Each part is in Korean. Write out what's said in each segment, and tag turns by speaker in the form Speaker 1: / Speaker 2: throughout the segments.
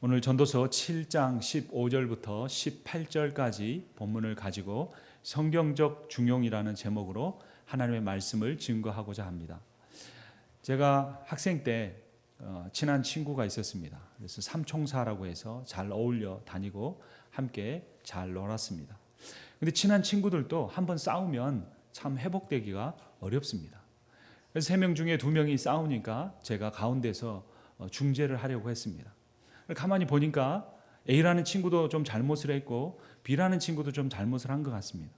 Speaker 1: 오늘 전도서 7장 15절부터 18절까지 본문을 가지고 성경적 중용이라는 제목으로 하나님의 말씀을 증거하고자 합니다. 제가 학생 때 친한 친구가 있었습니다. 그래서 삼총사라고 해서 잘 어울려 다니고 함께 잘 놀았습니다. 근데 친한 친구들도 한번 싸우면 참 회복되기가 어렵습니다. 그래서 3명 중에 2명이 싸우니까 제가 가운데서 중재를 하려고 했습니다. 가만히 보니까 A라는 친구도 좀 잘못을 했고 B라는 친구도 좀 잘못을 한 것 같습니다.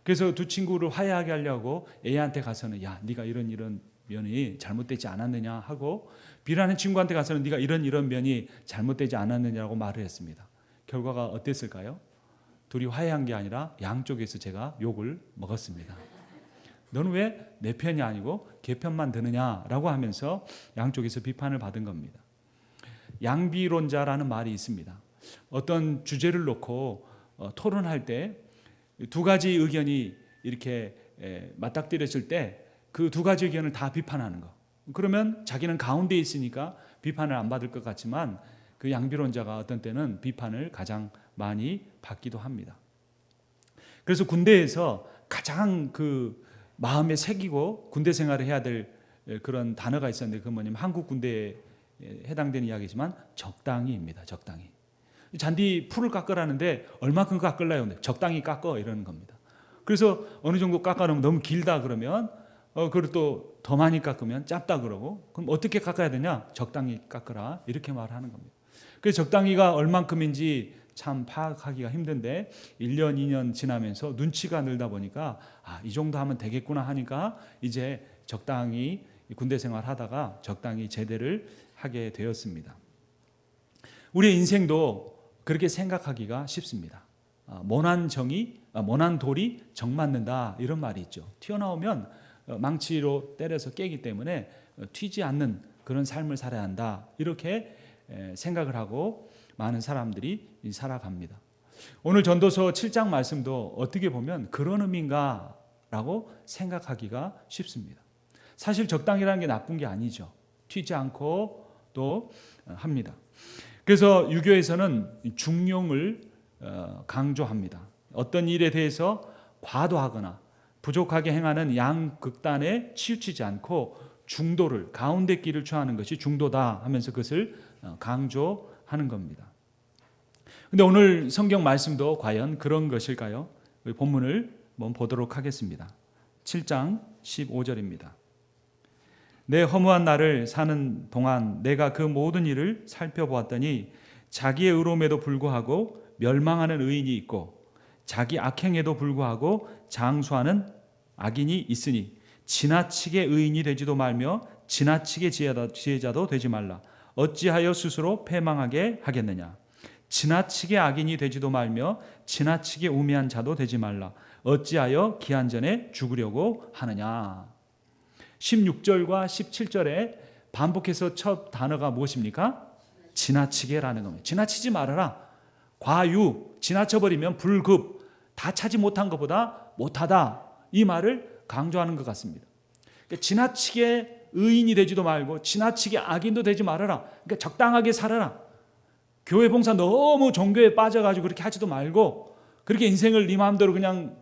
Speaker 1: 그래서 두 친구를 화해하게 하려고 A한테 가서는 야, 네가 이런 면이 잘못되지 않았느냐 하고 B라는 친구한테 가서는 네가 이런 면이 잘못되지 않았느냐고 말을 했습니다. 결과가 어땠을까요? 둘이 화해한 게 아니라 양쪽에서 제가 욕을 먹었습니다. 너는 왜 내 편이 아니고 걔 편만 드느냐라고 하면서 양쪽에서 비판을 받은 겁니다. 양비론자라는 말이 있습니다. 어떤 주제를 놓고 토론할 때 두 가지 의견이 이렇게 맞닥뜨렸을 때 그 두 가지 의견을 다 비판하는 거. 그러면 자기는 가운데 있으니까 비판을 안 받을 것 같지만 그 양비론자가 어떤 때는 비판을 가장 많이 받기도 합니다. 그래서 군대에서 가장 그 마음에 새기고 군대 생활을 해야 될 그런 단어가 있었는데 그 뭐냐면 한국 군대에 해당되는 이야기지만 적당히입니다. 적당히. 잔디 풀을 깎으라는데 얼마큼 깎을래요? 적당히 깎어 이러는 겁니다. 그래서 어느 정도 깎아놓으면 너무 길다 그러면 그리고 또 더 많이 깎으면 짧다 그러고 그럼 어떻게 깎아야 되냐? 적당히 깎으라 이렇게 말하는 겁니다. 그래서 적당히가 얼만큼인지 참 파악하기가 힘든데 1년 2년 지나면서 눈치가 늘다 보니까 이 정도 하면 되겠구나 하니까 이제 적당히 군대 생활하다가 적당히 제대를 하게 되었습니다. 우리의 인생도 그렇게 생각하기가 쉽습니다. 모난 돌이 정 맞는다 이런 말이 있죠. 튀어나오면 망치로 때려서 깨기 때문에 튀지 않는 그런 삶을 살아야 한다 이렇게 생각을 하고 많은 사람들이 살아갑니다. 오늘 전도서 7장 말씀도 어떻게 보면 그런 의미인가 라고 생각하기가 쉽습니다. 사실 적당이라는 게 나쁜 게 아니죠. 튀지 않고 또 합니다. 그래서 유교에서는 중용을 강조합니다. 어떤 일에 대해서 과도하거나 부족하게 행하는 양극단에 치우치지 않고 중도를 가운데 길을 취하는 것이 중도다 하면서 그것을 강조하는 겁니다. 근데 오늘 성경 말씀도 과연 그런 것일까요? 우리 본문을 한번 보도록 하겠습니다. 7장 15절입니다. 내 허무한 날을 사는 동안 내가 그 모든 일을 살펴보았더니 자기의 의로움에도 불구하고 멸망하는 의인이 있고 자기 악행에도 불구하고 장수하는 악인이 있으니 지나치게 의인이 되지도 말며 지나치게 지혜자도 되지 말라. 어찌하여 스스로 패망하게 하겠느냐. 지나치게 악인이 되지도 말며 지나치게 우매한 자도 되지 말라. 어찌하여 기한전에 죽으려고 하느냐. 16절과 17절에 반복해서 첫 단어가 무엇입니까? 지나치게라는 겁니다. 지나치지 말아라. 과유, 지나쳐버리면 불급, 다 차지 못한 것보다 못하다. 이 말을 강조하는 것 같습니다. 그러니까 지나치게 의인이 되지도 말고 지나치게 악인도 되지 말아라. 그러니까 적당하게 살아라. 교회 봉사 너무 종교에 빠져가지고 그렇게 하지도 말고 그렇게 인생을 네 마음대로 그냥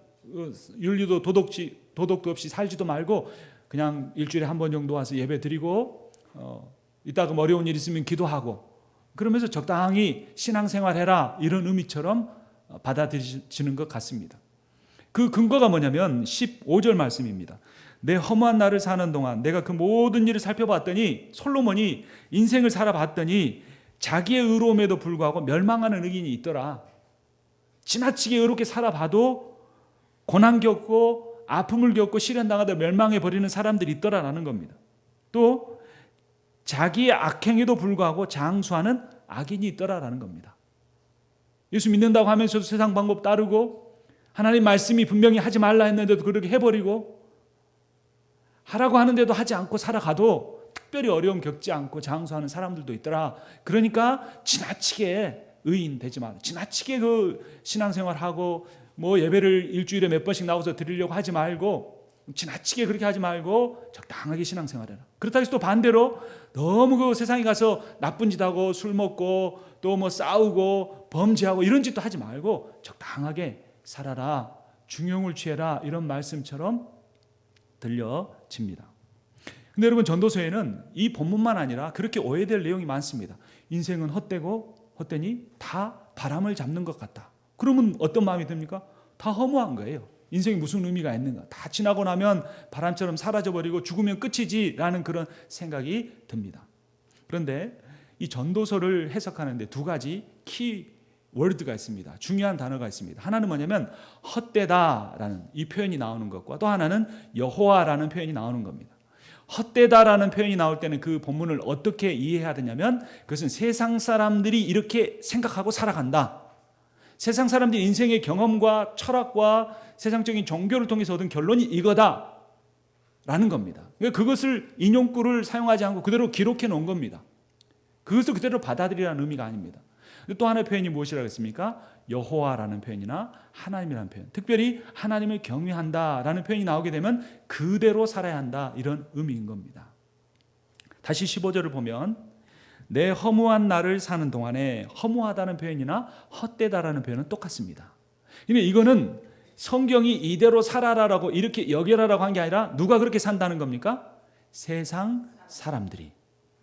Speaker 1: 윤리도 도덕도 없이 살지도 말고 그냥 일주일에 한 번 정도 와서 예배 드리고 이따가 어려운 일 있으면 기도하고 그러면서 적당히 신앙생활해라 이런 의미처럼 받아들이시는 것 같습니다. 그 근거가 뭐냐면 15절 말씀입니다. 내 허무한 날을 사는 동안 내가 그 모든 일을 살펴봤더니 솔로몬이 인생을 살아봤더니 자기의 의로움에도 불구하고 멸망하는 의인이 있더라. 지나치게 의롭게 살아봐도 고난 겪고 아픔을 겪고 시련당하다 멸망해버리는 사람들이 있더라라는 겁니다. 또 자기의 악행에도 불구하고 장수하는 악인이 있더라라는 겁니다. 예수 믿는다고 하면서도 세상 방법 따르고 하나님 말씀이 분명히 하지 말라 했는데도 그렇게 해버리고 하라고 하는데도 하지 않고 살아가도 특별히 어려움 겪지 않고 장수하는 사람들도 있더라. 그러니까 지나치게 의인 되지 마. 지나치게 그 신앙생활하고 뭐 예배를 일주일에 몇 번씩 나와서 드리려고 하지 말고 지나치게 그렇게 하지 말고 적당하게 신앙생활해라. 그렇다고 해서 또 반대로 너무 그 세상에 가서 나쁜 짓 하고 술 먹고 또 뭐 싸우고 범죄하고 이런 짓도 하지 말고 적당하게 살아라. 중용을 취해라. 이런 말씀처럼 들려집니다. 근데 여러분, 전도서에는 이 본문만 아니라 그렇게 오해될 내용이 많습니다. 인생은 헛되니 다 바람을 잡는 것 같다. 그러면 어떤 마음이 듭니까? 다 허무한 거예요. 인생이 무슨 의미가 있는가? 다 지나고 나면 바람처럼 사라져버리고 죽으면 끝이지라는 그런 생각이 듭니다. 그런데 이 전도서를 해석하는데 두 가지 키워드가 있습니다. 중요한 단어가 있습니다. 하나는 뭐냐면 헛되다라는 이 표현이 나오는 것과 또 하나는 여호와라는 표현이 나오는 겁니다. 헛되다라는 표현이 나올 때는 그 본문을 어떻게 이해해야 되냐면 그것은 세상 사람들이 이렇게 생각하고 살아간다. 세상 사람들이 인생의 경험과 철학과 세상적인 종교를 통해서 얻은 결론이 이거다 라는 겁니다. 그것을 인용구를 사용하지 않고 그대로 기록해 놓은 겁니다. 그것을 그대로 받아들이라는 의미가 아닙니다. 또 하나의 표현이 무엇이라고 했습니까? 여호와라는 표현이나 하나님이라는 표현, 특별히 하나님을 경외한다라는 표현이 나오게 되면 그대로 살아야 한다, 이런 의미인 겁니다. 다시 15절을 보면 내 허무한 날을 사는 동안에, 허무하다는 표현이나 헛되다라는 표현은 똑같습니다. 근데 이거는 성경이 이대로 살아라라고 이렇게 여겨라라고 한 게 아니라 누가 그렇게 산다는 겁니까? 세상 사람들이,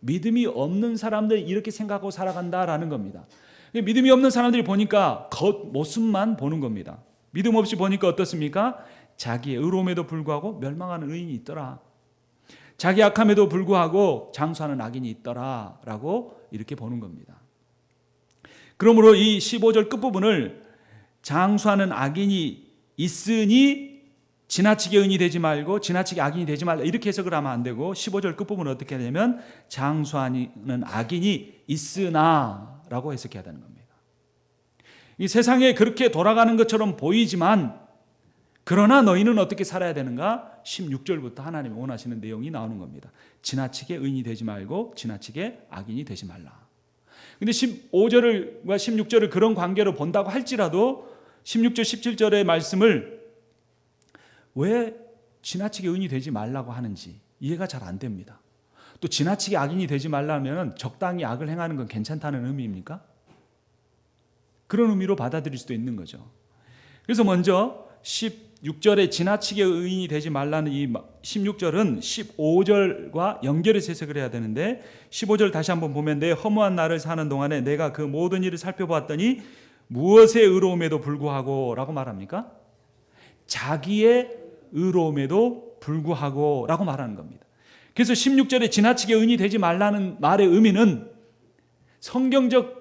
Speaker 1: 믿음이 없는 사람들이 이렇게 생각하고 살아간다라는 겁니다. 믿음이 없는 사람들이 보니까 겉모습만 보는 겁니다. 믿음 없이 보니까 어떻습니까? 자기의 의로움에도 불구하고 멸망하는 의인이 있더라. 자기 악함에도 불구하고 장수하는 악인이 있더라 라고 이렇게 보는 겁니다. 그러므로 이 15절 끝부분을 장수하는 악인이 있으니 지나치게 의인이 되지 말고 지나치게 악인이 되지 말라, 이렇게 해석을 하면 안 되고 15절 끝부분을 어떻게 하냐면 장수하는 악인이 있으나 라고 해석해야 되는 겁니다. 이 세상에 그렇게 돌아가는 것처럼 보이지만 그러나 너희는 어떻게 살아야 되는가? 16절부터 하나님이 원하시는 내용이 나오는 겁니다. 지나치게 의인이 되지 말고 지나치게 악인이 되지 말라. 근데 15절과 16절을 그런 관계로 본다고 할지라도 16절 17절의 말씀을 왜 지나치게 의인이 되지 말라고 하는지 이해가 잘 안 됩니다. 또 지나치게 악인이 되지 말라면 적당히 악을 행하는 건 괜찮다는 의미입니까? 그런 의미로 받아들일 수도 있는 거죠. 그래서 먼저 16절에 지나치게 의인이 되지 말라는 이 16절은 15절과 연결해서 해석을 해야 되는데 15절 다시 한번 보면 내 허무한 날을 사는 동안에 내가 그 모든 일을 살펴보았더니 무엇의 의로움에도 불구하고 라고 말합니까? 자기의 의로움에도 불구하고 라고 말하는 겁니다. 그래서 16절에 지나치게 의인이 되지 말라는 말의 의미는 성경적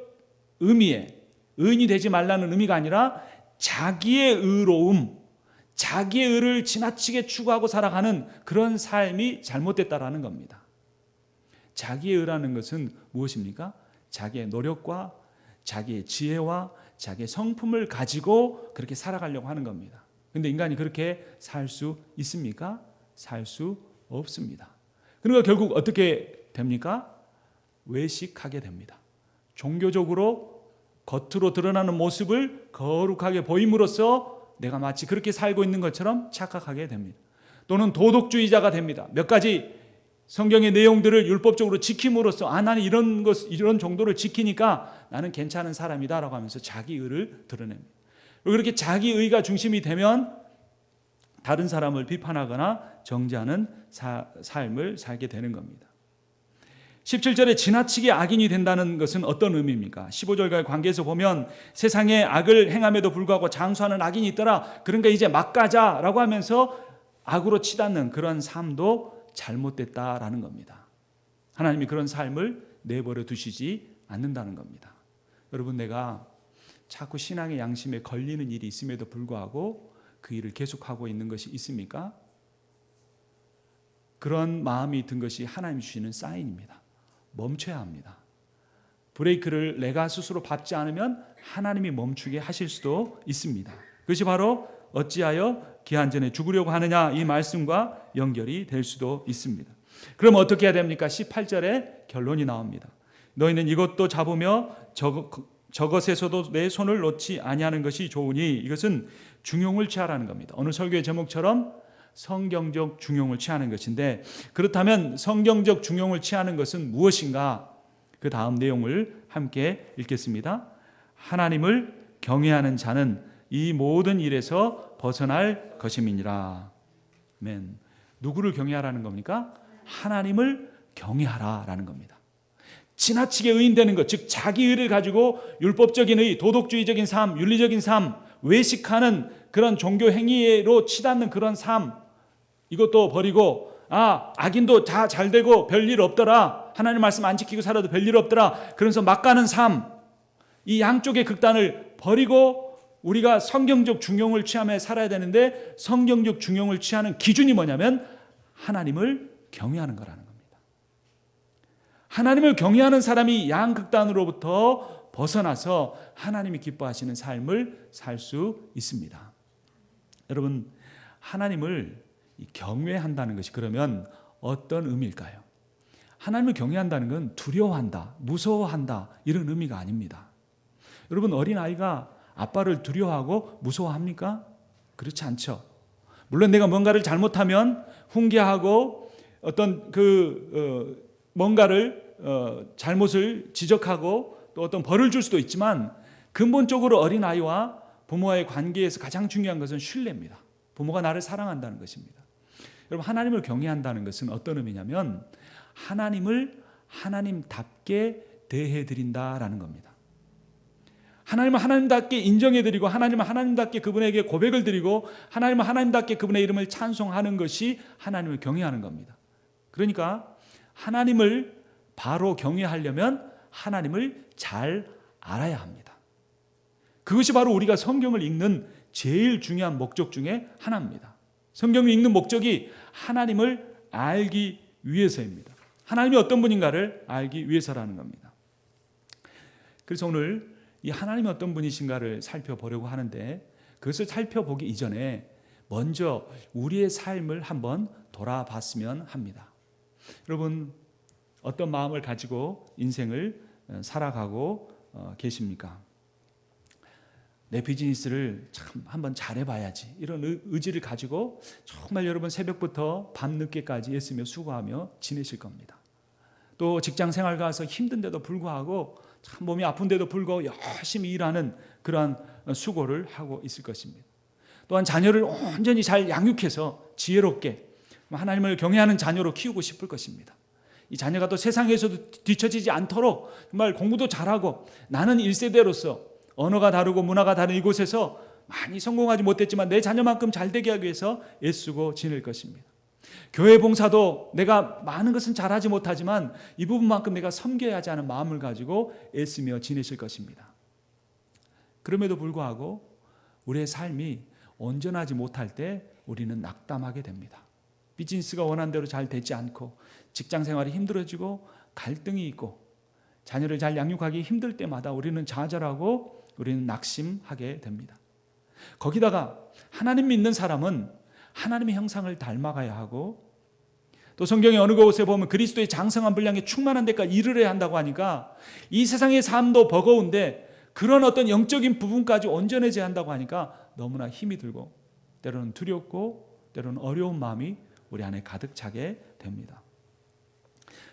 Speaker 1: 의미에 의인이 되지 말라는 의미가 아니라 자기의 의로움, 자기의 의를 지나치게 추구하고 살아가는 그런 삶이 잘못됐다라는 겁니다. 자기의 의라는 것은 무엇입니까? 자기의 노력과 자기의 지혜와 자기의 성품을 가지고 그렇게 살아가려고 하는 겁니다. 그런데 인간이 그렇게 살 수 있습니까? 살 수 없습니다. 그러니까 결국 어떻게 됩니까? 외식하게 됩니다. 종교적으로 겉으로 드러나는 모습을 거룩하게 보임으로써 내가 마치 그렇게 살고 있는 것처럼 착각하게 됩니다. 또는 도덕주의자가 됩니다. 몇 가지 성경의 내용들을 율법적으로 지킴으로써 나는 이런 정도를 지키니까 나는 괜찮은 사람이다라고 하면서 자기 의를 드러냅니다. 그렇게 자기 의가 중심이 되면 다른 사람을 비판하거나 정죄하는 삶을 살게 되는 겁니다. 17절에 지나치게 악인이 된다는 것은 어떤 의미입니까? 15절과의 관계에서 보면 세상에 악을 행함에도 불구하고 장수하는 악인이 있더라. 그러니까 이제 막 가자라고 하면서 악으로 치닫는 그런 삶도 잘못됐다라는 겁니다. 하나님이 그런 삶을 내버려 두시지 않는다는 겁니다. 여러분, 내가 자꾸 신앙의 양심에 걸리는 일이 있음에도 불구하고 그 일을 계속하고 있는 것이 있습니까? 그런 마음이 든 것이 하나님이 주시는 사인입니다. 멈춰야 합니다. 브레이크를 내가 스스로 밟지 않으면 하나님이 멈추게 하실 수도 있습니다. 그것이 바로 어찌하여 기한전에 죽으려고 하느냐, 이 말씀과 연결이 될 수도 있습니다. 그럼 어떻게 해야 됩니까? 18절에 결론이 나옵니다. 너희는 이것도 잡으며 저것에서도 내 손을 놓지 아니하는 것이 좋으니, 이것은 중용을 취하라는 겁니다. 오늘 설교의 제목처럼 성경적 중용을 취하는 것인데, 그렇다면 성경적 중용을 취하는 것은 무엇인가? 그 다음 내용을 함께 읽겠습니다. 하나님을 경외하는 자는 이 모든 일에서 벗어날 것임이니라. 아멘. 누구를 경외하라는 겁니까? 하나님을 경외하라라는 겁니다. 지나치게 의인되는 것, 즉 자기 의를 가지고 율법적인 의, 도덕주의적인 삶, 윤리적인 삶, 외식하는 그런 종교 행위로 치닫는 그런 삶, 이것도 버리고 악인도 다 잘되고 별일 없더라, 하나님 말씀 안 지키고 살아도 별일 없더라, 그러면서 막 가는 삶, 이 양쪽의 극단을 버리고 우리가 성경적 중용을 취하며 살아야 되는데, 성경적 중용을 취하는 기준이 뭐냐면 하나님을 경외하는 거라는 겁니다. 하나님을 경외하는 사람이 양극단으로부터 벗어나서 하나님이 기뻐하시는 삶을 살 수 있습니다. 여러분, 하나님을 경외한다는 것이 그러면 어떤 의미일까요? 하나님을 경외한다는 건 두려워한다, 무서워한다, 이런 의미가 아닙니다. 여러분, 어린아이가 아빠를 두려워하고 무서워합니까? 그렇지 않죠. 물론 내가 뭔가를 잘못하면 훈계하고 어떤 뭔가를 잘못을 지적하고 또 어떤 벌을 줄 수도 있지만, 근본적으로 어린아이와 부모와의 관계에서 가장 중요한 것은 신뢰입니다. 부모가 나를 사랑한다는 것입니다. 여러분, 하나님을 경외한다는 것은 어떤 의미냐면 하나님을 하나님답게 대해드린다라는 겁니다. 하나님을 하나님답게 인정해드리고, 하나님을 하나님답게 그분에게 고백을 드리고, 하나님을 하나님답게 그분의 이름을 찬송하는 것이 하나님을 경외하는 겁니다. 그러니까 하나님을 바로 경외하려면 하나님을 잘 알아야 합니다. 그것이 바로 우리가 성경을 읽는 제일 중요한 목적 중에 하나입니다. 성경을 읽는 목적이 하나님을 알기 위해서입니다. 하나님이 어떤 분인가를 알기 위해서라는 겁니다. 그래서 오늘 이 하나님이 어떤 분이신가를 살펴보려고 하는데, 그것을 살펴보기 이전에 먼저 우리의 삶을 한번 돌아봤으면 합니다. 여러분, 어떤 마음을 가지고 인생을 살아가고 계십니까? 내 비즈니스를 참 한번 잘해봐야지, 이런 의지를 가지고 정말 여러분 새벽부터 밤늦게까지 애쓰며 수고하며 지내실 겁니다. 또 직장 생활 가서 힘든데도 불구하고, 참 몸이 아픈데도 불구하고 열심히 일하는 그러한 수고를 하고 있을 것입니다. 또한 자녀를 온전히 잘 양육해서 지혜롭게 하나님을 경외하는 자녀로 키우고 싶을 것입니다. 이 자녀가 또 세상에서도 뒤처지지 않도록 정말 공부도 잘하고, 나는 1세대로서 언어가 다르고 문화가 다른 이곳에서 많이 성공하지 못했지만 내 자녀만큼 잘되게 하기 위해서 애쓰고 지낼 것입니다. 교회 봉사도 내가 많은 것은 잘하지 못하지만 이 부분만큼 내가 섬겨야 하지 않은 마음을 가지고 애쓰며 지내실 것입니다. 그럼에도 불구하고 우리의 삶이 온전하지 못할 때 우리는 낙담하게 됩니다. 비즈니스가 원하는 대로 잘 되지 않고, 직장 생활이 힘들어지고, 갈등이 있고, 자녀를 잘 양육하기 힘들 때마다 우리는 좌절하고 우리는 낙심하게 됩니다. 거기다가 하나님 믿는 사람은 하나님의 형상을 닮아가야 하고, 또 성경의 어느 곳에 보면 그리스도의 장성한 분량에 충만한 데까지 이르러야 한다고 하니까, 이 세상의 삶도 버거운데 그런 어떤 영적인 부분까지 온전해져야 한다고 하니까 너무나 힘이 들고, 때로는 두렵고 때로는 어려운 마음이 우리 안에 가득 차게 됩니다.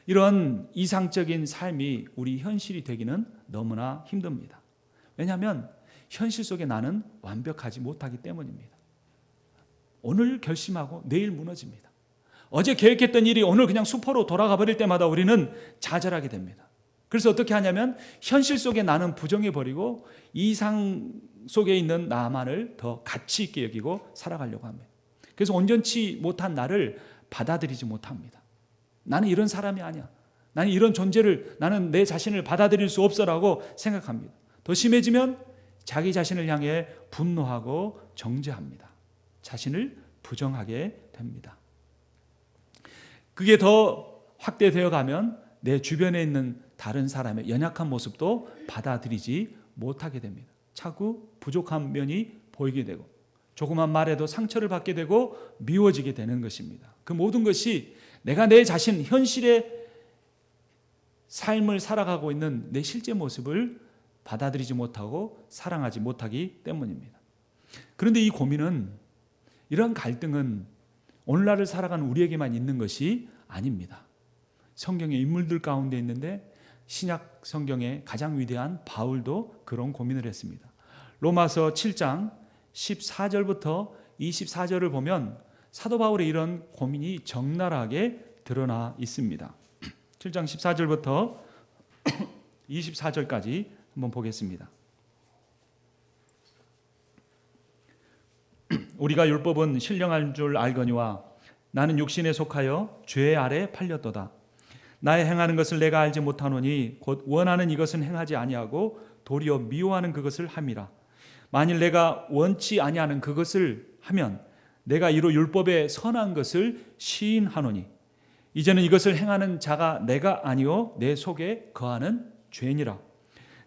Speaker 1: 이런 이상적인 삶이 우리 현실이 되기는 너무나 힘듭니다. 왜냐하면 현실 속에 나는 완벽하지 못하기 때문입니다. 오늘 결심하고 내일 무너집니다. 어제 계획했던 일이 오늘 그냥 수포로 돌아가 버릴 때마다 우리는 좌절하게 됩니다. 그래서 어떻게 하냐면 현실 속에 나는 부정해버리고 이상 속에 있는 나만을 더 가치 있게 여기고 살아가려고 합니다. 그래서 온전치 못한 나를 받아들이지 못합니다. 나는 이런 사람이 아니야, 나는 이런 존재를, 나는 내 자신을 받아들일 수 없어라고 생각합니다. 더 심해지면 자기 자신을 향해 분노하고 정죄합니다. 자신을 부정하게 됩니다. 그게 더 확대되어 가면 내 주변에 있는 다른 사람의 연약한 모습도 받아들이지 못하게 됩니다. 자꾸 부족한 면이 보이게 되고, 조그만 말에도 상처를 받게 되고 미워지게 되는 것입니다. 그 모든 것이 내가 내 자신, 현실의 삶을 살아가고 있는 내 실제 모습을 받아들이지 못하고 사랑하지 못하기 때문입니다. 그런데 이 고민은, 이런 갈등은 오늘날을 살아가는 우리에게만 있는 것이 아닙니다. 성경의 인물들 가운데 있는데 신약 성경의 가장 위대한 바울도 그런 고민을 했습니다. 로마서 7장 14절부터 24절을 보면 사도 바울의 이런 고민이 적나라하게 드러나 있습니다. 7장 14절부터 24절까지 한번 보겠습니다. 우리가 율법은 신령한 줄 알거니와 나는 육신에 속하여 죄 아래 팔렸도다. 나의 행하는 것을 내가 알지 못하노니 곧 원하는 이것은 행하지 아니하고 도리어 미워하는 그것을 함이라. 만일 내가 원치 아니하는 그것을 하면 내가 이로 율법의 선한 것을 시인하노니 이제는 이것을 행하는 자가 내가 아니요 내 속에 거하는 죄니라.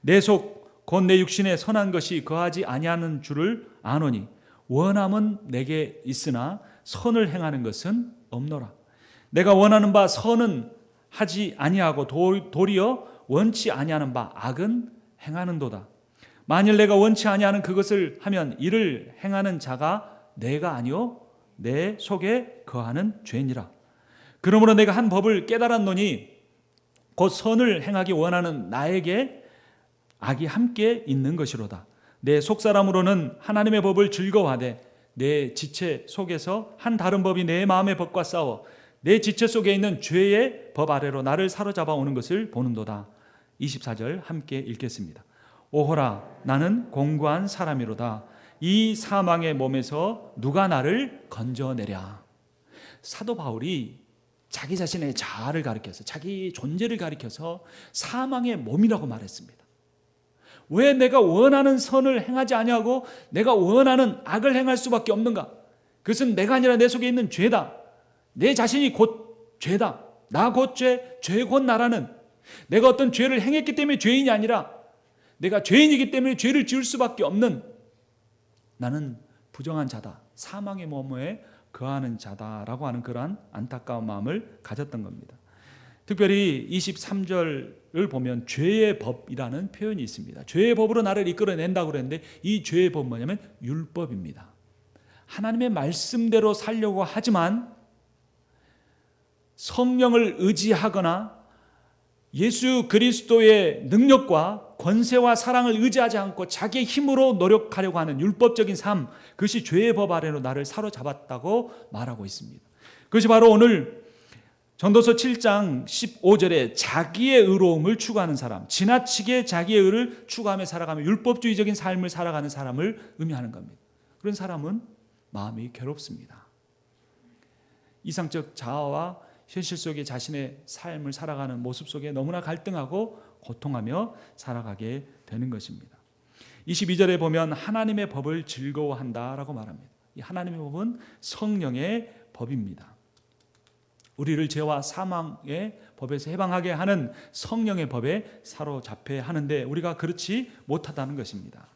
Speaker 1: 내 속 곧 내 육신에 선한 것이 거하지 아니하는 줄을 아노니 원함은 내게 있으나 선을 행하는 것은 없노라. 내가 원하는 바 선은 하지 아니하고 도리어 원치 아니하는 바 악은 행하는도다. 만일 내가 원치 아니하는 그것을 하면 이를 행하는 자가 내가 아니요 내 속에 거하는 죄니라. 그러므로 내가 한 법을 깨달았노니 곧 선을 행하기 원하는 나에게 악이 함께 있는 것이로다. 내 속사람으로는 하나님의 법을 즐거워하되 내 지체 속에서 한 다른 법이 내 마음의 법과 싸워 내 지체 속에 있는 죄의 법 아래로 나를 사로잡아 오는 것을 보는도다. 24절 함께 읽겠습니다. 오호라 나는 공고한 사람이로다. 이 사망의 몸에서 누가 나를 건져내랴. 사도 바울이 자기 자신의 자아를 가리켜서 자기 존재를 가리켜서 사망의 몸이라고 말했습니다. 왜 내가 원하는 선을 행하지 아니하고 내가 원하는 악을 행할 수밖에 없는가? 그것은 내가 아니라 내 속에 있는 죄다. 내 자신이 곧 죄다. 나 곧 죄, 죄 곧 나라는, 내가 어떤 죄를 행했기 때문에 죄인이 아니라 내가 죄인이기 때문에 죄를 지을 수밖에 없는 나는 부정한 자다. 사망의 몸에 거하는 자다라고 하는 그러한 안타까운 마음을 가졌던 겁니다. 특별히 23절을 보면 죄의 법이라는 표현이 있습니다. 죄의 법으로 나를 이끌어낸다고 그랬는데 이 죄의 법 뭐냐면 율법입니다. 하나님의 말씀대로 살려고 하지만 성령을 의지하거나 예수 그리스도의 능력과 권세와 사랑을 의지하지 않고 자기의 힘으로 노력하려고 하는 율법적인 삶, 그것이 죄의 법 아래로 나를 사로잡았다고 말하고 있습니다. 그것이 바로 오늘 전도서 7장 15절에 자기의 의로움을 추구하는 사람, 지나치게 자기의 의를 추구하며 살아가며 율법주의적인 삶을 살아가는 사람을 의미하는 겁니다. 그런 사람은 마음이 괴롭습니다. 이상적 자아와 현실 속에 자신의 삶을 살아가는 모습 속에 너무나 갈등하고 고통하며 살아가게 되는 것입니다. 22절에 보면 하나님의 법을 즐거워한다라고 말합니다. 이 하나님의 법은 성령의 법입니다. 우리를 죄와 사망의 법에서 해방하게 하는 성령의 법에 사로잡혀야 하는데 우리가 그렇지 못하다는 것입니다.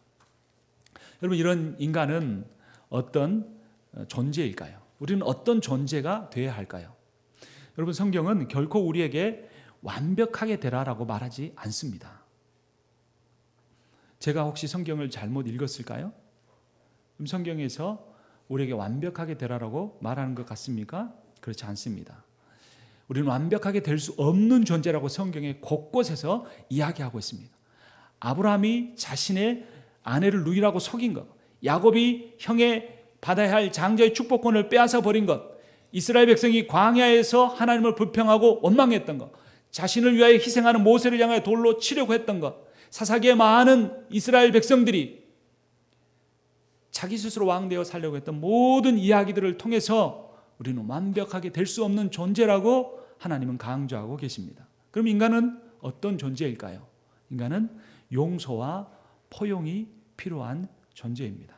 Speaker 1: 여러분, 이런 인간은 어떤 존재일까요? 우리는 어떤 존재가 되어야 할까요? 여러분, 성경은 결코 우리에게 완벽하게 되라라고 말하지 않습니다. 제가 혹시 성경을 잘못 읽었을까요? 그럼 성경에서 우리에게 완벽하게 되라라고 말하는 것 같습니까? 그렇지 않습니다. 우리는 완벽하게 될 수 없는 존재라고 성경의 곳곳에서 이야기하고 있습니다. 아브라함이 자신의 아내를 누이라고 속인 것, 야곱이 형의 받아야 할 장자의 축복권을 빼앗아 버린 것, 이스라엘 백성이 광야에서 하나님을 불평하고 원망했던 것, 자신을 위하여 희생하는 모세를 향하여 돌로 치려고 했던 것, 사사기에 많은 이스라엘 백성들이 자기 스스로 왕되어 살려고 했던 모든 이야기들을 통해서 우리는 완벽하게 될 수 없는 존재라고 하나님은 강조하고 계십니다. 그럼 인간은 어떤 존재일까요? 인간은 용서와 포용이 필요한 존재입니다.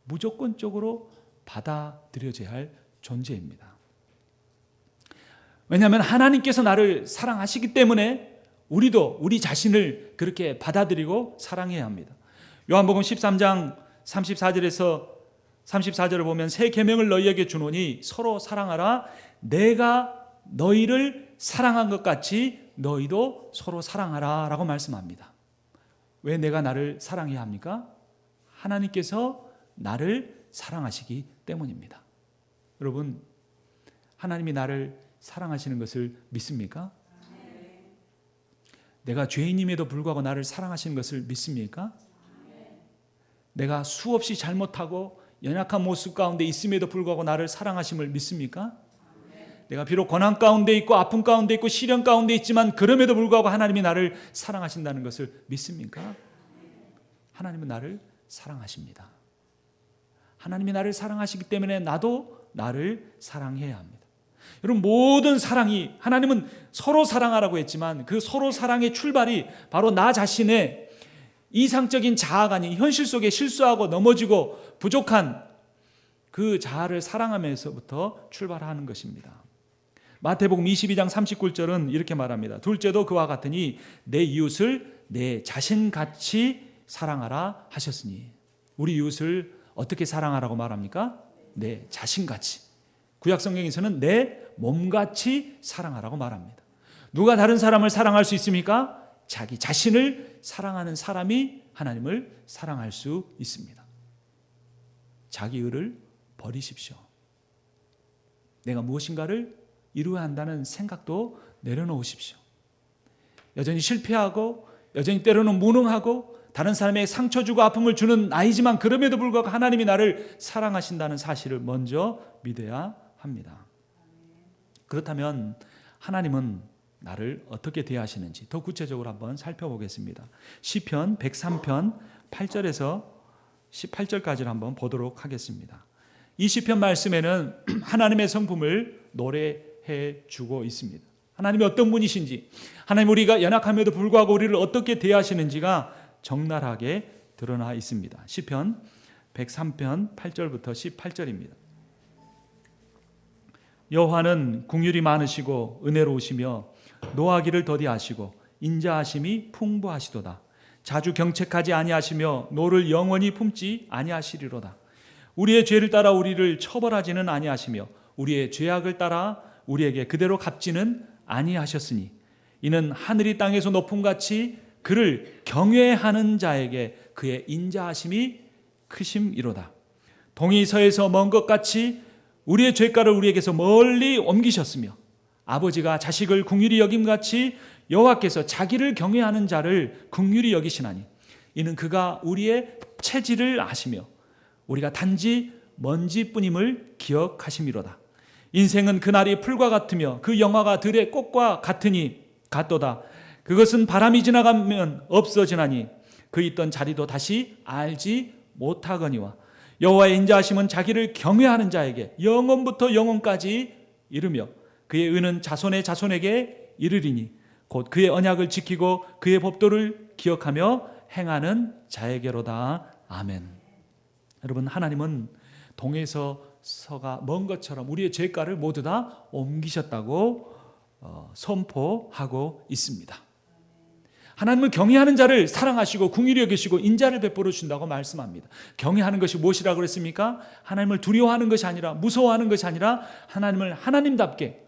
Speaker 1: 무조건적으로 받아들여져야 할 존재입니다. 왜냐하면 하나님께서 나를 사랑하시기 때문에 우리도 우리 자신을 그렇게 받아들이고 사랑해야 합니다. 요한복음 13장 34절을 보면 새 계명을 너희에게 주노니 서로 사랑하라. 내가 너희를 사랑한 것 같이 너희도 서로 사랑하라 라고 말씀합니다. 왜 내가 나를 사랑해야 합니까? 하나님께서 나를 사랑하시기 때문입니다. 여러분, 하나님이 나를 사랑하시는 것을 믿습니까? 내가 죄인임에도 불구하고 나를 사랑하시는 것을 믿습니까? 내가 수없이 잘못하고 연약한 모습 가운데 있음에도 불구하고 나를 사랑하심을 믿습니까? 내가 비록 고난 가운데 있고 아픔 가운데 있고 시련 가운데 있지만 그럼에도 불구하고 하나님이 나를 사랑하신다는 것을 믿습니까? 하나님은 나를 사랑하십니다. 하나님이 나를 사랑하시기 때문에 나도 나를 사랑해야 합니다. 여러분, 모든 사랑이, 하나님은 서로 사랑하라고 했지만 그 서로 사랑의 출발이 바로 나 자신의 이상적인 자아가 아닌 현실 속에 실수하고 넘어지고 부족한 그 자아를 사랑하면서부터 출발하는 것입니다. 마태복음 22장 39절은 이렇게 말합니다. 둘째도 그와 같으니 내 이웃을 내 자신같이 사랑하라 하셨으니. 우리 이웃을 어떻게 사랑하라고 말합니까? 내 자신같이. 구약성경에서는 내 몸같이 사랑하라고 말합니다. 누가 다른 사람을 사랑할 수 있습니까? 자기 자신을 사랑하는 사람이 하나님을 사랑할 수 있습니다. 자기 의를 버리십시오. 내가 무엇인가를 이루어야 한다는 생각도 내려놓으십시오. 여전히 실패하고 여전히 때로는 무능하고 다른 사람에게 상처 주고 아픔을 주는 나이지만 그럼에도 불구하고 하나님이 나를 사랑하신다는 사실을 먼저 믿어야 합니다. 그렇다면 하나님은 나를 어떻게 대하시는지 더 구체적으로 한번 살펴보겠습니다. 시편 103편 8절에서 18절까지를 한번 보도록 하겠습니다. 이 시편 말씀에는 하나님의 성품을 노래해 주고 있습니다. 하나님이 어떤 분이신지, 하나님 우리가 연약함에도 불구하고 우리를 어떻게 대하시는지가 적나라하게 드러나 있습니다. 시편 103편 8절부터 18절입니다. 여호와는 긍휼이 많으시고 은혜로우시며 노하기를 더디하시고 인자하심이 풍부하시도다. 자주 경책하지 아니하시며 노를 영원히 품지 아니하시리로다. 우리의 죄를 따라 우리를 처벌하지는 아니하시며 우리의 죄악을 따라 우리에게 그대로 갚지는 아니하셨으니 이는 하늘이 땅에서 높음같이 그를 경외하는 자에게 그의 인자하심이 크심이로다. 동이 서에서 먼 것 같이 우리의 죄가를 우리에게서 멀리 옮기셨으며 아버지가 자식을 긍휼히 여김같이 여호와께서 자기를 경외하는 자를 긍휼히 여기시나니 이는 그가 우리의 체질을 아시며 우리가 단지 먼지뿐임을 기억하심이로다. 인생은 그날이 풀과 같으며 그 영화가 들의 꽃과 같도다. 그것은 바람이 지나가면 없어지나니 그 있던 자리도 다시 알지 못하거니와 여호와의 인자하심은 자기를 경외하는 자에게 영원부터 영원까지 이르며 그의 의는 자손의 자손에게 이르리니 곧 그의 언약을 지키고 그의 법도를 기억하며 행하는 자에게로다. 아멘. 여러분, 하나님은 동에서 서가 먼 것처럼 우리의 죄가를 모두 다 옮기셨다고 선포하고 있습니다. 하나님은 경외하는 자를 사랑하시고 긍휼히 여기시고 인자를 베풀어 준다고 말씀합니다. 경외하는 것이 무엇이라고 그랬습니까? 하나님을 두려워하는 것이 아니라, 무서워하는 것이 아니라 하나님을 하나님답게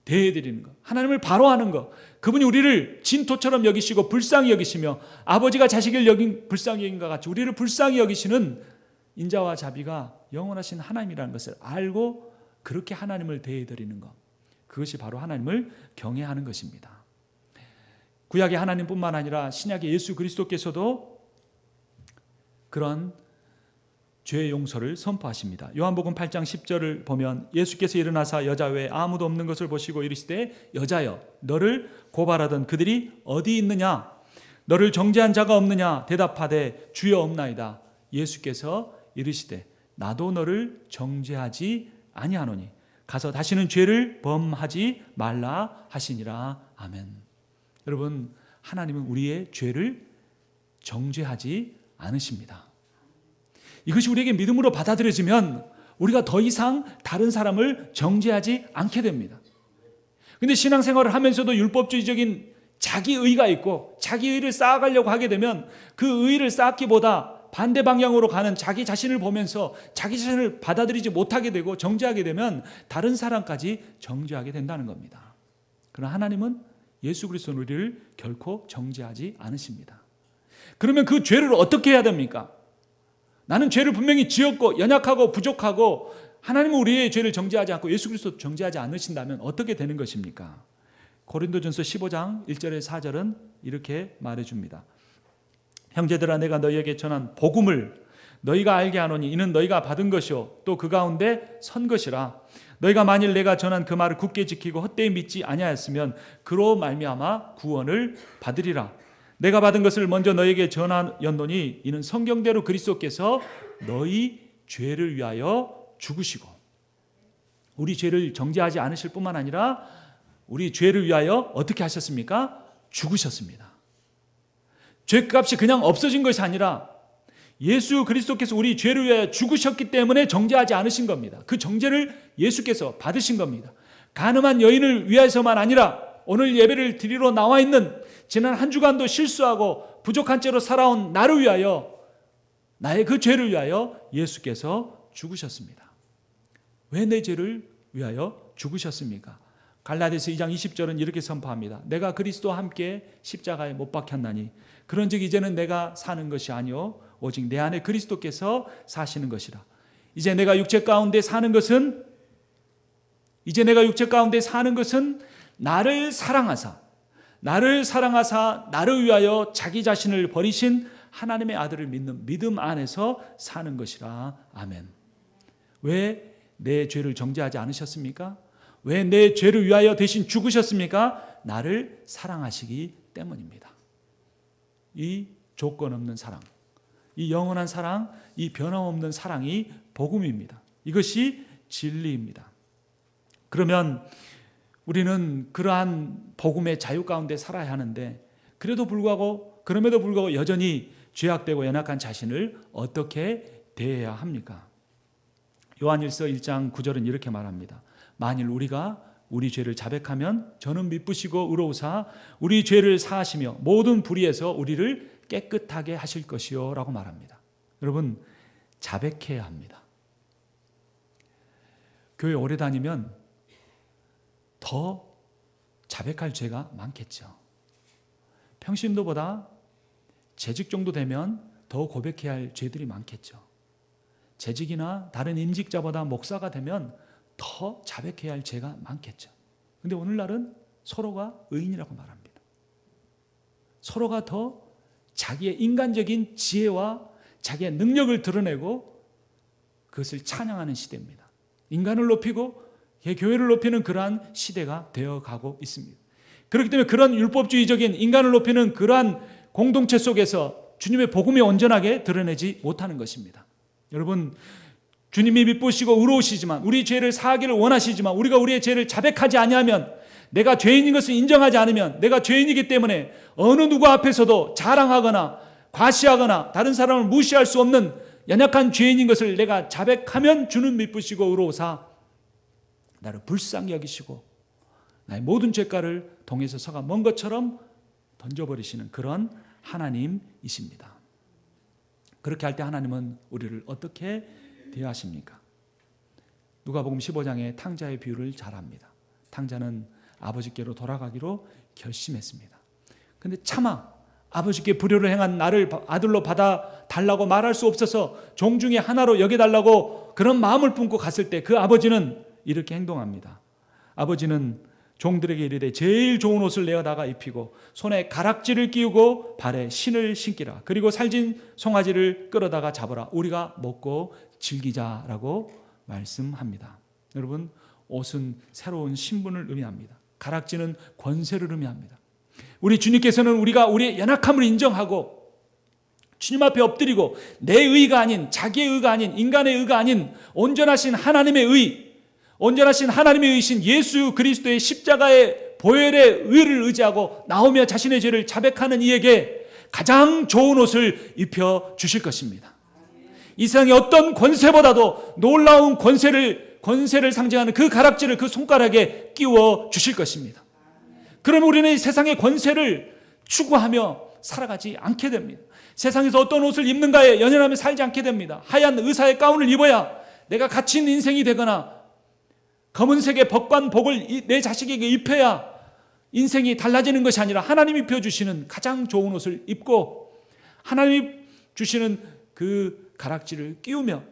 Speaker 1: 대해드리는 것, 하나님을 바로하는 것. 그분이 우리를 진토처럼 여기시고 불쌍히 여기시며 아버지가 자식을 불쌍히 여긴 것 같이 우리를 불쌍히 여기시는 인자와 자비가 영원하신 하나님이라는 것을 알고 그렇게 하나님을 대해드리는 것, 그것이 바로 하나님을 경외하는 것입니다. 구약의 하나님뿐만 아니라 신약의 예수 그리스도께서도 그런 죄의 용서를 선포하십니다. 요한복음 8장 10절을 보면 예수께서 일어나사 여자 외에 아무도 없는 것을 보시고 이르시되 여자여 너를 고발하던 그들이 어디 있느냐? 너를 정죄한 자가 없느냐? 대답하되 주여 없나이다. 예수께서 이르시되 나도 너를 정죄하지 아니하노니 가서 다시는 죄를 범하지 말라 하시니라. 아멘. 여러분, 하나님은 우리의 죄를 정죄하지 않으십니다. 이것이 우리에게 믿음으로 받아들여지면 우리가 더 이상 다른 사람을 정죄하지 않게 됩니다. 그런데 신앙생활을 하면서도 율법주의적인 자기의가 있고 자기의를 쌓아가려고 하게 되면 그 의를 쌓기보다 반대 방향으로 가는 자기 자신을 보면서 자기 자신을 받아들이지 못하게 되고 정죄하게 되면 다른 사람까지 정죄하게 된다는 겁니다. 그러나 하나님은 예수 그리스도는 우리를 결코 정죄하지 않으십니다. 그러면 그 죄를 어떻게 해야 됩니까? 나는 죄를 분명히 지었고 연약하고 부족하고 하나님은 우리의 죄를 정죄하지 않고 예수 그리스도 정죄하지 않으신다면 어떻게 되는 것입니까? 고린도전서 15장 1절에 4절은 이렇게 말해줍니다. 형제들아, 내가 너희에게 전한 복음을 너희가 알게 하노니 이는 너희가 받은 것이요 또 그 가운데 선 것이라. 너희가 만일 내가 전한 그 말을 굳게 지키고 헛되이 믿지 아니하였으면 그로 말미암아 구원을 받으리라. 내가 받은 것을 먼저 너희에게 전하였노니 이는 성경대로 그리스도께서 너희 죄를 위하여 죽으시고, 우리 죄를 정죄하지 않으실 뿐만 아니라 우리 죄를 위하여 어떻게 하셨습니까? 죽으셨습니다. 죄값이 그냥 없어진 것이 아니라 예수 그리스도께서 우리 죄를 위하여 죽으셨기 때문에 정죄하지 않으신 겁니다. 그 정죄를 예수께서 받으신 겁니다. 가늠한 여인을 위해서만 아니라 오늘 예배를 드리러 나와 있는 지난 한 주간도 실수하고 부족한 채로 살아온 나를 위하여, 나의 그 죄를 위하여 예수께서 죽으셨습니다. 왜 내 죄를 위하여 죽으셨습니까? 갈라디아서 2장 20절은 이렇게 선포합니다. 내가 그리스도와 함께 십자가에 못 박혔나니 그런즉 이제는 내가 사는 것이 아니요 오직 내 안에 그리스도께서 사시는 것이라. 이제 내가 육체 가운데 사는 것은 나를 사랑하사 나를 위하여 자기 자신을 버리신 하나님의 아들을 믿는 믿음 안에서 사는 것이라. 아멘. 왜 내 죄를 정죄하지 않으셨습니까? 왜 내 죄를 위하여 대신 죽으셨습니까? 나를 사랑하시기 때문입니다. 이 조건 없는 사랑, 이 영원한 사랑, 이 변함없는 사랑이 복음입니다. 이것이 진리입니다. 그러면 우리는 그러한 복음의 자유 가운데 살아야 하는데 그럼에도 불구하고 여전히 죄악되고 연약한 자신을 어떻게 대해야 합니까? 요한일서 1장 9절은 이렇게 말합니다. 만일 우리가 우리 죄를 자백하면 저는 미쁘시고 의로우사 우리 죄를 사하시며 모든 불의에서 우리를 깨끗하게 하실 것이요 라고 말합니다. 여러분, 자백해야 합니다. 교회 오래 다니면 더 자백할 죄가 많겠죠. 평신도보다 재직 정도 되면 더 고백해야 할 죄들이 많겠죠. 재직이나 다른 임직자보다 목사가 되면 더 자백해야 할 죄가 많겠죠. 그런데 오늘날은 서로가 의인이라고 말합니다. 서로가 더 자기의 인간적인 지혜와 자기의 능력을 드러내고 그것을 찬양하는 시대입니다. 인간을 높이고 교회를 높이는 그러한 시대가 되어가고 있습니다. 그렇기 때문에 그런 율법주의적인 인간을 높이는 그러한 공동체 속에서 주님의 복음이 온전하게 드러내지 못하는 것입니다. 여러분, 주님이 미쁘시고 의로우시지만 우리 죄를 사하기를 원하시지만 우리가 우리의 죄를 자백하지 아니하면, 내가 죄인인 것을 인정하지 않으면, 내가 죄인이기 때문에 어느 누구 앞에서도 자랑하거나 과시하거나 다른 사람을 무시할 수 없는 연약한 죄인인 것을 내가 자백하면 주는 미쁘시고 의로우사 나를 불쌍히 여기시고 나의 모든 죄가를 동에서 서가 먼 것처럼 던져버리시는 그런 하나님이십니다. 그렇게 할 때 하나님은 우리를 어떻게 대하십니까? 누가복음 15장에 탕자의 비유를 잘 합니다. 탕자는 아버지께로 돌아가기로 결심했습니다. 그런데 차마 아버지께 불효를 행한 나를 아들로 받아 달라고 말할 수 없어서 종 중에 하나로 여겨달라고 그런 마음을 품고 갔을 때 그 아버지는 이렇게 행동합니다. 아버지는 종들에게 이르되 제일 좋은 옷을 내어다가 입히고 손에 가락지를 끼우고 발에 신을 신기라. 그리고 살진 송아지를 끌어다가 잡아라. 우리가 먹고 즐기자라고 말씀합니다. 여러분, 옷은 새로운 신분을 의미합니다. 가락지는 권세를 의미합니다. 우리 주님께서는 우리가 우리의 연약함을 인정하고 주님 앞에 엎드리고 내 의가 아닌, 자기의 의가 아닌, 인간의 의가 아닌 온전하신 하나님의 의, 온전하신 하나님의 의신 예수 그리스도의 십자가의 보혈의 의를 의지하고 나오며 자신의 죄를 자백하는 이에게 가장 좋은 옷을 입혀 주실 것입니다. 이 세상의 어떤 권세보다도 놀라운 권세를 상징하는 그 가락지를 그 손가락에 끼워 주실 것입니다. 그러면 우리는 이 세상의 권세를 추구하며 살아가지 않게 됩니다. 세상에서 어떤 옷을 입는가에 연연하며 살지 않게 됩니다. 하얀 의사의 가운을 입어야 내가 가치 있는 인생이 되거나 검은색의 복을 내 자식에게 입혀야 인생이 달라지는 것이 아니라 하나님이 입혀주시는 가장 좋은 옷을 입고 하나님이 주시는 그 가락지를 끼우며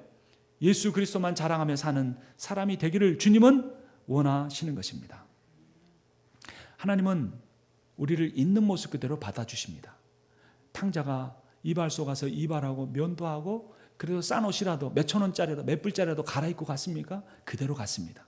Speaker 1: 예수 그리스도만 자랑하며 사는 사람이 되기를 주님은 원하시는 것입니다. 하나님은 우리를 있는 모습 그대로 받아주십니다. 탕자가 이발 쏘가서 이발하고 면도하고 그래도 싼 옷이라도 몇천 원짜리라도 몇 불짜리라도 갈아입고 갔습니까? 그대로 갔습니다.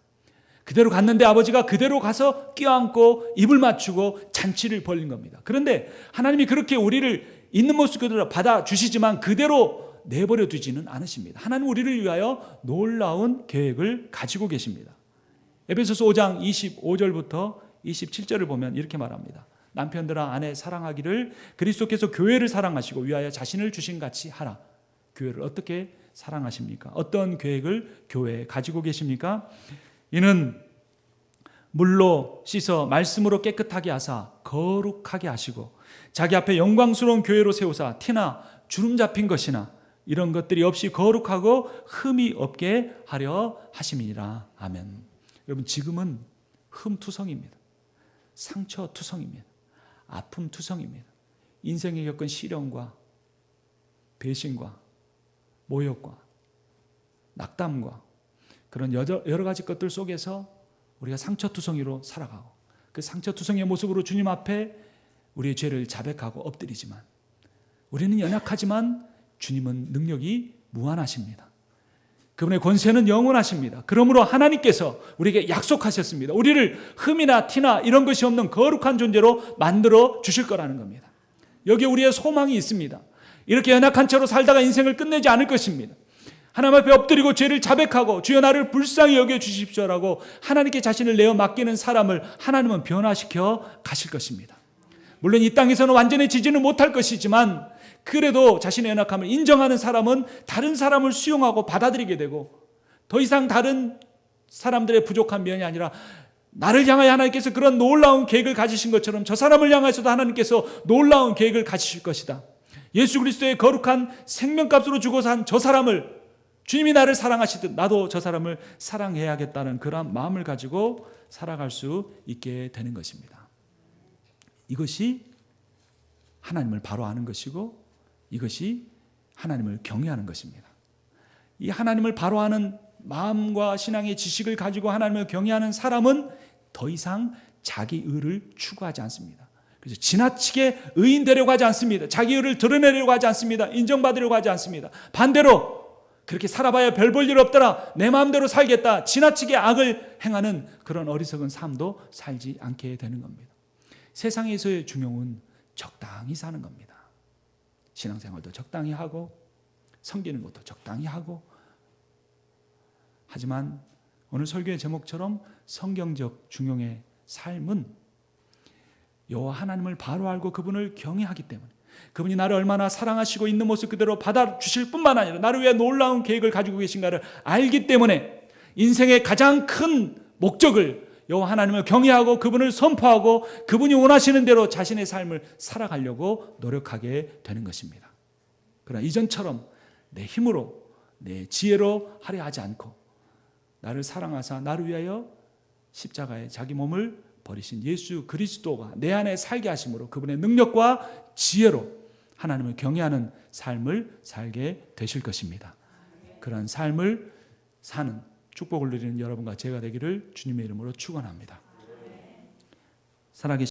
Speaker 1: 그대로 갔는데 아버지가 그대로 가서 껴안고 입을 맞추고 잔치를 벌린 겁니다. 그런데 하나님이 그렇게 우리를 있는 모습 그대로 받아주시지만 그대로 내버려 두지는 않으십니다. 하나님 우리를 위하여 놀라운 계획을 가지고 계십니다. 에베소서 5장 25절부터 27절을 보면 이렇게 말합니다. 남편들아 아내 사랑하기를 그리스도께서 교회를 사랑하시고 위하여 자신을 주신 같이 하라. 교회를 어떻게 사랑하십니까? 어떤 계획을 교회에 가지고 계십니까? 이는 물로 씻어 말씀으로 깨끗하게 하사 거룩하게 하시고 자기 앞에 영광스러운 교회로 세우사 티나 주름 잡힌 것이나 이런 것들이 없이 거룩하고 흠이 없게 하려 하심이니라. 아멘. 여러분 지금은 흠투성입니다. 상처투성입니다. 아픔투성입니다. 인생에 겪은 시련과 배신과 모욕과 낙담과 그런 여러 가지 것들 속에서 우리가 상처투성이로 살아가고 그 상처투성이의 모습으로 주님 앞에 우리의 죄를 자백하고 엎드리지만 우리는 연약하지만 주님은 능력이 무한하십니다. 그분의 권세는 영원하십니다. 그러므로 하나님께서 우리에게 약속하셨습니다. 우리를 흠이나 티나 이런 것이 없는 거룩한 존재로 만들어 주실 거라는 겁니다. 여기에 우리의 소망이 있습니다. 이렇게 연약한 채로 살다가 인생을 끝내지 않을 것입니다. 하나님 앞에 엎드리고 죄를 자백하고 주여 나를 불쌍히 여겨 주십시오라고 하나님께 자신을 내어 맡기는 사람을 하나님은 변화시켜 가실 것입니다. 물론 이 땅에서는 완전해지지는 못할 것이지만 그래도 자신의 연약함을 인정하는 사람은 다른 사람을 수용하고 받아들이게 되고 더 이상 다른 사람들의 부족한 면이 아니라 나를 향하여 하나님께서 그런 놀라운 계획을 가지신 것처럼 저 사람을 향해서도 하나님께서 놀라운 계획을 가지실 것이다. 예수 그리스도의 거룩한 생명값으로 주고 산 저 사람을 주님이 나를 사랑하시듯 나도 저 사람을 사랑해야겠다는 그런 마음을 가지고 살아갈 수 있게 되는 것입니다. 이것이 하나님을 바로 아는 것이고 이것이 하나님을 경외하는 것입니다. 이 하나님을 바로 아는 마음과 신앙의 지식을 가지고 하나님을 경외하는 사람은 더 이상 자기 의를 추구하지 않습니다. 그래서 지나치게 의인 되려고 하지 않습니다. 자기 의를 드러내려고 하지 않습니다. 인정받으려고 하지 않습니다. 반대로 그렇게 살아봐야 별 볼 일 없더라. 내 마음대로 살겠다. 지나치게 악을 행하는 그런 어리석은 삶도 살지 않게 되는 겁니다. 세상에서의 중용은 적당히 사는 겁니다. 신앙생활도 적당히 하고 섬기는 것도 적당히 하고 하지만 오늘 설교의 제목처럼 성경적 중용의 삶은 여호와 하나님을 바로 알고 그분을 경외하기 때문에 그분이 나를 얼마나 사랑하시고 있는 모습 그대로 받아주실 뿐만 아니라 나를 위해 놀라운 계획을 가지고 계신가를 알기 때문에 인생의 가장 큰 목적을 여호와 하나님을 경외하고 그분을 선포하고 그분이 원하시는 대로 자신의 삶을 살아가려고 노력하게 되는 것입니다. 그러나 이전처럼 내 힘으로 내 지혜로 하려 하지 않고 나를 사랑하사 나를 위하여 십자가에 자기 몸을 버리신 예수 그리스도가 내 안에 살게 하심으로 그분의 능력과 지혜로 하나님을 경외하는 삶을 살게 되실 것입니다. 그런 삶을 사는 축복을 누리는 여러분과 제가 되기를 주님의 이름으로 축원합니다. 살아계신